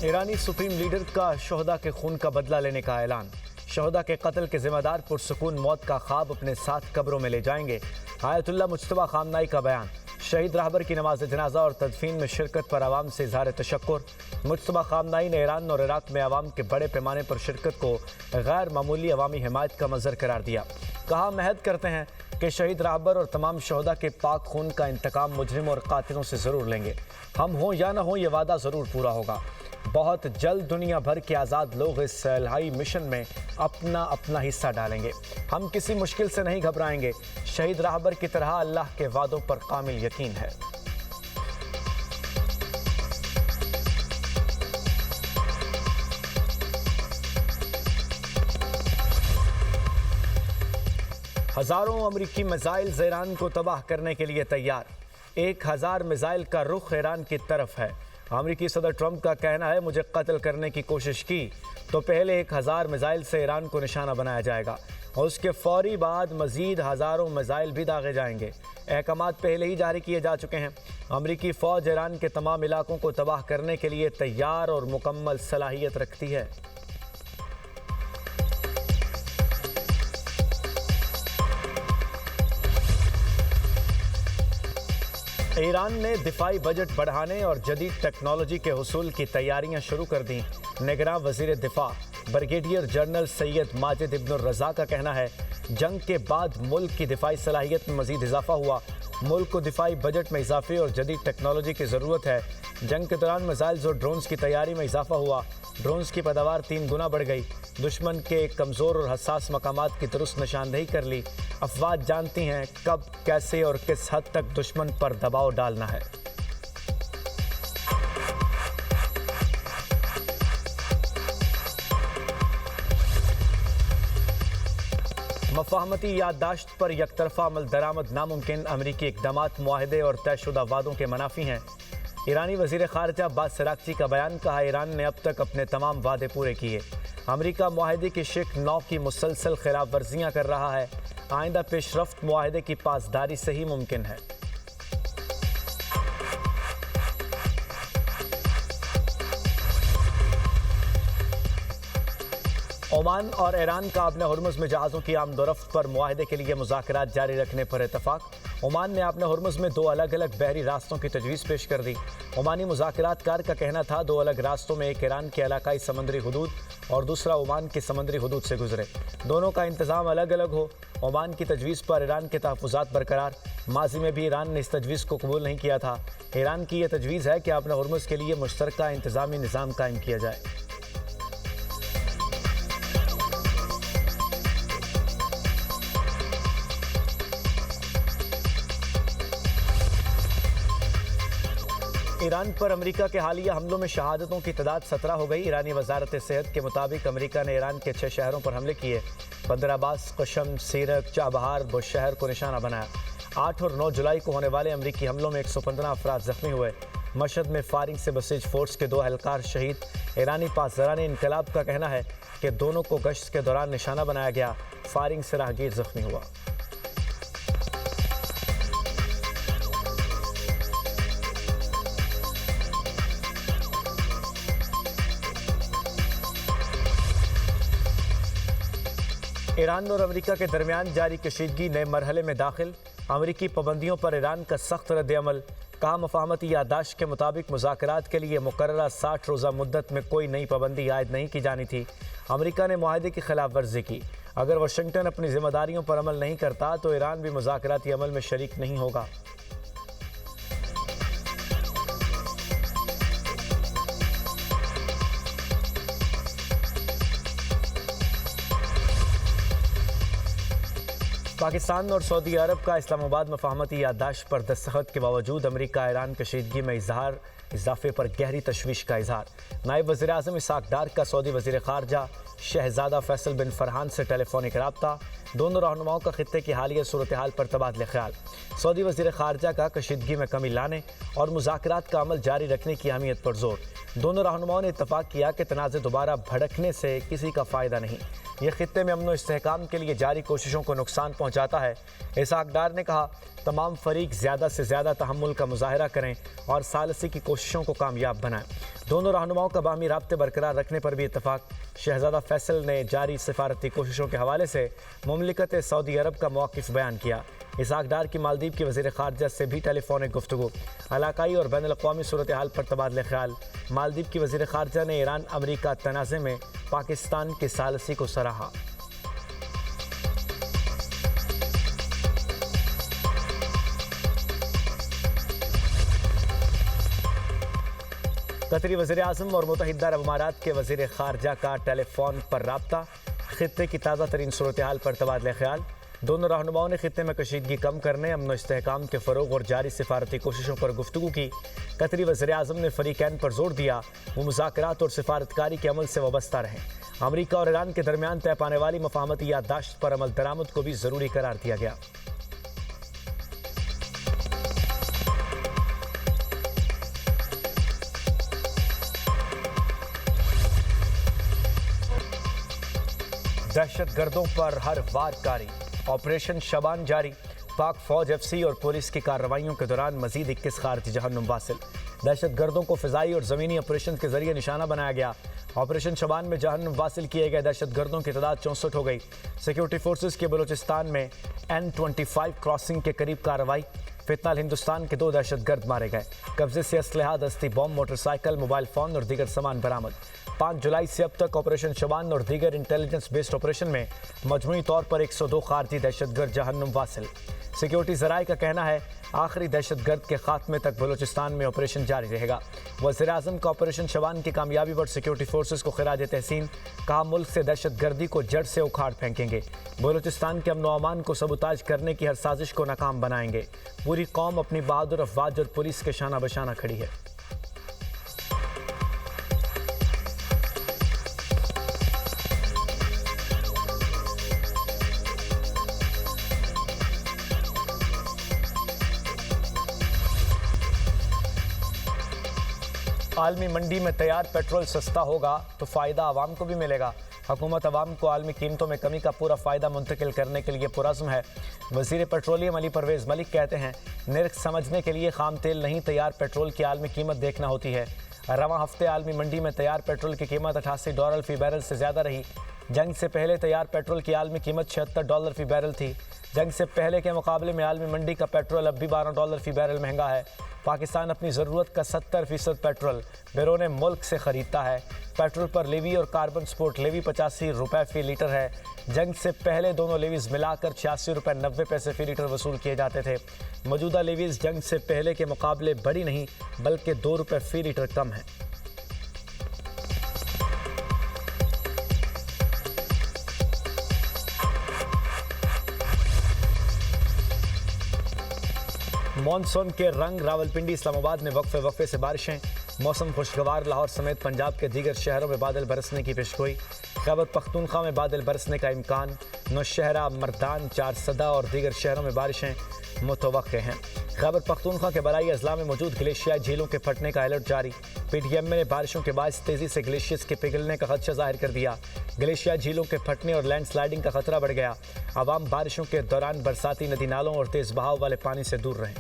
ईरानी supreme leader का शोहदा के खून का बदला लेने का ऐलान। शोहदा के कत्ल के जिम्मेदार पुरसुकून मौत का ख्वाब अपने साथ कब्रों में ले जाएंगे। आयतुल्लाह मुज्तबा खामनाई का बयान। शहीद रहबर की नमाज जनाजा और तदफीन में शिरकत पर आवाम से इज़हार तशक्कुर। मुज्तबा खामनाई ने ईरान और इराक में आवाम के बड़े पैमाने पर शिरकत को गैर मामूली अवामी हिमायत का मज़र करार दिया। कहा, महद करते हैं कि शहीद रहबर और तमाम शोहदा के पाक खून का इंतकाम मुजरिम और कातिलों से ज़रूर लेंगे। हम हों या न हों, ये वादा ज़रूर पूरा होगा। बहुत जल्द दुनिया भर के आज़ाद लोग इस सलाही मिशन में अपना अपना हिस्सा डालेंगे। हम किसी मुश्किल से नहीं घबराएंगे। शहीद रहबर की तरह अल्लाह के वादों पर कामिल यकीन है। हज़ारों अमरीकी मिसाइल ईरान को तबाह करने के लिए तैयार। 1000 मिसाइल का रुख ईरान की तरफ है। अमरीकी सदर ट्रंप का कहना है, मुझे कत्ल करने की कोशिश की तो पहले 1000 मिसाइल से ईरान को निशाना बनाया जाएगा और उसके फौरी बाद मजीद हज़ारों मिसाइल भी दागे जाएंगे। अहकामात पहले ही जारी किए जा चुके हैं। अमरीकी फ़ौज ईरान के तमाम इलाकों को तबाह करने के लिए तैयार और मुकम्मल सलाहियत रखती है। ईरान ने दिफाई बजट बढ़ाने और जदीद टेक्नोलॉजी के हुसूल की तैयारियां शुरू कर दी। निगरान वज़ीर दिफा ब्रिगेडियर जनरल सैयद माजिद इब्न रज़ा का कहना है, जंग के बाद मुल्क की दिफाई सलाहियत में मज़ीद इजाफा हुआ। मुल्क को दिफाई बजट में इजाफे और जदीद टेक्नोलॉजी की ज़रूरत है। जंग के दौरान मिसाइल्स और ड्रोन्स की तैयारी में इजाफा हुआ। ड्रोन्स की पैदावार 3 गुना बढ़ गई। दुश्मन के कमज़ोर और हसास मकामात की दुरुस्त निशानदेही कर ली। अफवाज जानती हैं कब, कैसे और किस हद तक दुश्मन पर दबाव डालना है। मफाहमती याददाश्त पर यकतरफा अमल दरामद नामुमकिन। अमरीकी इक़दामात मुआहदे और तयशुदा वादों के मनाफी हैं। ईरानी वज़ीर ख़ारिजा अब्बास अराग़ची का बयान। कहा, ईरान ने अब तक अपने तमाम वादे पूरे किए। अमरीका मुआहदे की शिक 9 की मुसलसल खिलाफ वर्जियाँ कर रहा है। आइंदा पेशरफ्त मुआहदे की पासदारी से ही मुमकिन है। ओमान और ईरान का अपने हुर्मुज़ में जहाज़ों की आमदोरफ्त पर मुआहदे के लिए मुज़ाकरात जारी रखने पर इत्तफाक। ओमान ने अपने हुर्मुज़ में 2 अलग अलग बहरी रास्तों की तजवीज़ पेश कर दी। ओमानी मुज़ाकरातकार का कहना था, 2 अलग रास्तों में एक ईरान के इलाकाई समंदरी हदूद और दूसरा ओमान की समंदरी हदूद से गुजरे। दोनों का इंतज़ाम अलग अलग हो। ओमान की तजवीज़ पर ईरान के तहफ़्फ़ुज़ात बरकरार। माजी में भी ईरान ने इस तजवीज़ को कबूल नहीं किया था। ईरान की यह तजवीज़ है कि अपने हुर्मुज़ के लिए मुश्तरका इंतज़ामी निज़ाम कायम किया जाए। ईरान पर अमेरिका के हालिया हमलों में शहादतों की तादाद 17 हो गई। ईरानी वजारत सेहत के मुताबिक अमेरिका ने ईरान के 6 शहरों पर हमले किए। बंदराबास, कशम, सीरक, चाबहार, बुशहर को निशाना बनाया। 8 और 9 जुलाई को होने वाले अमेरिकी हमलों में 115 अफराद जख्मी हुए। मशहद में फायरिंग से बसीज फोर्स के 2 एहलकार शहीद। ईरानी पासदारान इनकलाब का कहना है कि दोनों को गश्त के दौरान निशाना बनाया गया। फायरिंग से राहगीर जख्मी हुआ। ईरान और अमेरिका के दरमियान जारी कशीदगी नए मरहले में दाखिल। अमेरिकी पाबंदियों पर ईरान का सख्त रद्द-ए-अमल। कहा, मफाहमती याददाश्त के मुताबिक मुज़ाकरात के लिए मुकर्ररा 60 रोज़ा मुद्दत में कोई नई पाबंदी आयद नहीं की जानी थी। अमेरिका ने मुआहदे की खिलाफ वर्जी की। अगर वाशिंगटन अपनी जिम्मेदारियों पर अमल नहीं करता तो ईरान भी मुज़ाकराती अमल में शरीक नहीं होगा। पाकिस्तान और सऊदी अरब का इस्लामाबाद मफाहमती याददाश्त पर दस्तखत के बावजूद अमेरिका ईरान कशीदगी में इजाफे पर गहरी तशवीश का इजहार। नायब वज़ीर आज़म इसहाक डार का सऊदी वज़ीर ख़ारजा शहज़ादा फैसल बिन फरहान से टेलीफोनिक रब्ता। दोनों रहनुमाओं का खित्ते की हालिया सूरत हाल पर तबादले ख्याल। सऊदी वज़ीर ख़ारजा का कशीदगी में कमी लाने और मुज़ाकरात का अमल जारी रखने की अहमियत पर जोर। दोनों रहनुमाओं ने इत्तफ़ाक़ किया कि तनाज़े दोबारा भड़कने से किसी का फ़ायदा नहीं। ये खित्ते में अमन व इस्तेहकाम के लिए जारी कोशिशों को नुकसान पहुँचाता है। इसहाक डार ने कहा, तमाम फरीक ज़्यादा से ज़्यादा तहम्मुल का मुजाहरा करें और सालसी की कोशिशों को कामयाब बनाएं। दोनों रहनुमाओं का बाहमी राब्ते बरकरार रखने पर भी इत्तफाक। शहजादा फैसल ने जारी सिफारती कोशिशों के हवाले से मुमलिकत सऊदी अरब का मौक़िफ़ बयान किया। इसहाक डार की मालदीव के वज़ीर ख़ारजा से भी टेलीफोनिक गुफ्तगू। इलाकाई और बैनुल अक़वामी सूरत हाल पर तबादले ख्याल। मालदीव की वज़ीर ख़ारजा ने ईरान अमरीका तनाज़े में पाकिस्तान की सालसी को सराहा। कतरी वज़ीर-ए-आज़म और मुत्तहिदा अरब अमारात के वज़ीर ख़ारजा का टेलीफोन पर राब्ता। खित्ते की ताज़ा तरीन सूरत हाल पर तबादले ख्याल। दोनों रहनुमाओं ने खित्ते में कशीदगी कम करने, अमन व इस्तेहकाम के फ़रोग़ और जारी सिफारती कोशिशों पर गुफ्तगू की। कतरी वज़ीर-ए-आज़म ने फ़रीक़ैन पर जोर दिया वो मुज़ाकरात और सिफारतकारी के अमल से वाबस्ता रहें। अमरीका और ईरान के दरमियान तय पाने वाली मफ़ाहमती याददाश्त पर अमल दरामद को भी ज़रूरी करार दिया गया। दहशत गर्दों पर हर वार कारी। ऑपरेशन शबान जारी। पाक फौज, एफसी और पुलिस की कार्रवाइयों के दौरान मजीद 21 खारजी जहन्नुम वासिल। दहशत गर्दों को फ़िज़ाई और ज़मीनी ऑपरेशन के जरिए निशाना बनाया गया। ऑपरेशन शबान में जहन्नुम वासिल किए गए दहशत गर्दों की तादाद 64 हो गई। सिक्योरिटी फोर्सेस के बलूचिस्तान में N25 क्रॉसिंग के करीब कार्रवाई। फितनाल हिंदुस्तान के 2 दहशतगर्द मारे गए। कब्जे से असलहा, दस्ती बॉम्ब, मोटरसाइकिल, मोबाइल फ़ोन और दीगर सामान बरामद। 5 जुलाई से अब तक ऑपरेशन शबान और दीगर इंटेलिजेंस बेस्ड ऑपरेशन में मजमूई तौर पर 102 खारजी दहशतगर्द जहन्नुम वासिल। सिक्योरिटी ज़राए का कहना है आखिरी दहशतगर्द के खात्मे तक बलूचिस्तान में ऑपरेशन जारी रहेगा। वज़ीर-ए-आज़म का ऑपरेशन शबान की कामयाबी पर सिक्योरिटी फोर्सेस को खिराज तहसीन। कहा, मुल्क से दहशतगर्दी को जड़ से उखाड़ फेंकेंगे। बलूचिस्तान के अमन व अमान को सबूताज करने की हर साजिश को नाकाम बनाएंगे। पूरी कौम अपनी बहादुर अफवाज और पुलिस के शाना बशाना खड़ी है। आलमी मंडी में तैयार पेट्रोल सस्ता होगा तो फ़ायदा आवाम को भी मिलेगा। हुकूमत आवाम को आलमी कीमतों में कमी का पूरा फ़ायदा मुंतकिल करने के लिए पुरज़्म है। वज़ीर पेट्रोलियम अली परवेज़ मलिक कहते हैं, निर्ख समझने के लिए खाम तेल नहीं, तैयार पेट्रोल की आलमी कीमत देखना होती है। रवां हफ्ते आलमी मंडी में तैयार पेट्रोल की कीमत $88 फ़ी बैरल से ज़्यादा रही। जंग से पहले तैयार पेट्रोल की आलमी कीमत $76 फ़ी बैरल थी। जंग से पहले के मुकाबले में आलमी मंडी का पेट्रोल अब भी $12 फ़ी बैरल महंगा है। पाकिस्तान अपनी ज़रूरत का 70% पेट्रोल बैरून मुल्क से ख़रीदता है। पेट्रोल पर लेवी और कार्बन स्पोर्ट लेवी ₹85 फ़ी लीटर है। जंग से पहले दोनों लेवीज़ मिलाकर ₹86.90 फ़ी लीटर वसूल किए जाते थे। मौजूदा लेवीज़ जंग से पहले के मुकाबले बड़ी नहीं बल्कि ₹2 फ़ी लीटर कम है। मॉनसून के रंग। रावलपिंडी, इस्लामाबाद में वक्फे से बारिशें। मौसम खुशगवार। लाहौर समेत पंजाब के दीगर शहरों में बादल बरसने की पेशगोई। खैबर पख्तूनख्वा में बादल बरसने का इम्कान। नौशहरा, मर्दान, चारसदा और दीगर शहरों में बारिशें मुतवक्के हैं। खैबर पख्तूनख्वा के बलाई अजला में मौजूद ग्लेशियाई झीलों के फटने का अलर्ट जारी। PTM ने बारिशों के बायस तेज़ी से ग्लेशियर्स के पिघलने का खदशा जाहिर कर दिया। ग्लेशियाई झीलों के फटने और लैंडस्लाइडिंग का खतरा बढ़ गया। आवाम बारिशों के दौरान बरसाती नदी नालों और तेज़ बहाव वाले पानी से दूर रहें।